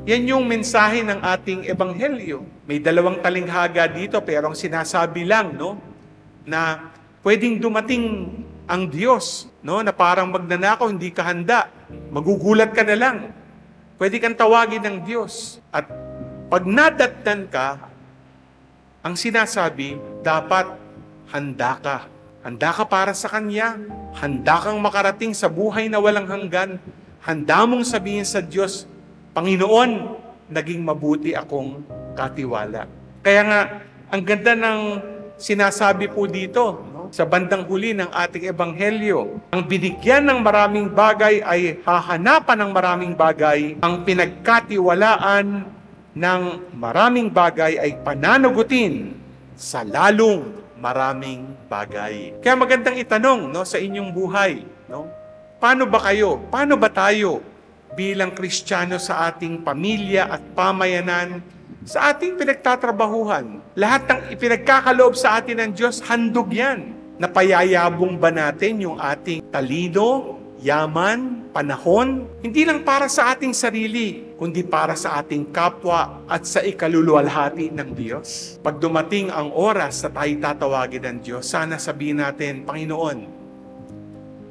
Yan yung mensahe ng ating ebanghelyo. May dalawang talinghaga dito pero ang sinasabi lang, no, na pwedeng dumating ang Diyos, no, na parang magnanakaw, hindi ka handa. Magugulat ka na lang. Pwede kang tawagin ng Diyos. At pag nadatnan ka, ang sinasabi, dapat handa ka. Handa ka para sa Kanya. Handa kang makarating sa buhay na walang hanggan. Handa mong sabihin sa Diyos, Panginoon, naging mabuti akong katiwala. Kaya nga, ang ganda ng sinasabi po dito, no? Sa bandang huli ng ating ebanghelyo, ang binigyan ng maraming bagay ay hahanapan ng maraming bagay. Ang pinagkatiwalaan ng maraming bagay ay pananagutin sa lalong maraming bagay. Kaya magandang itanong, no, sa inyong buhay, no? Paano ba kayo? Paano ba tayo bilang Kristiyano sa ating pamilya at pamayanan, sa ating pinagtatrabahuhan? Lahat ng ipinagkakaloob sa atin ng Diyos, handog yan. Napayayabong ba natin yung ating talino, yaman, panahon? Hindi lang para sa ating sarili, kundi para sa ating kapwa at sa ikaluluwalhati ng Diyos. Pag dumating ang oras na tayo tatawagin ng Diyos, sana sabihin natin, Panginoon,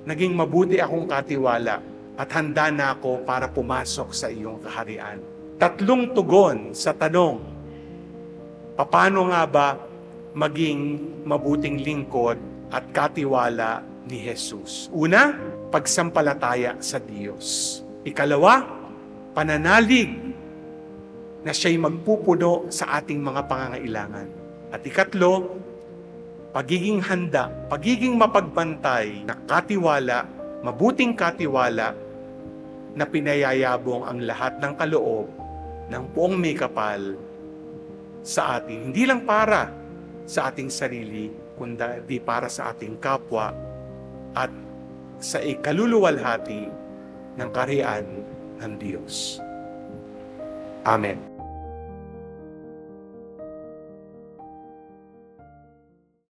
naging mabuti akong katiwala at handa na ako para pumasok sa iyong kaharian. Tatlong tugon sa tanong, paano nga ba maging mabuting lingkod at katiwala ni Jesus? Una, pagsampalataya sa Diyos. Ikalawa, pananalig na siya'y magpupuno sa ating mga pangangailangan. At ikatlo, pagiging handa, pagiging mapagbantay na katiwala, mabuting katiwala na pinayayabong ang lahat ng kaloob ng buong may kapal sa atin. Hindi lang para sa ating sarili, kundi para sa ating kapwa at sa ikaluluwalhati ng kaharian ng Diyos. Amen.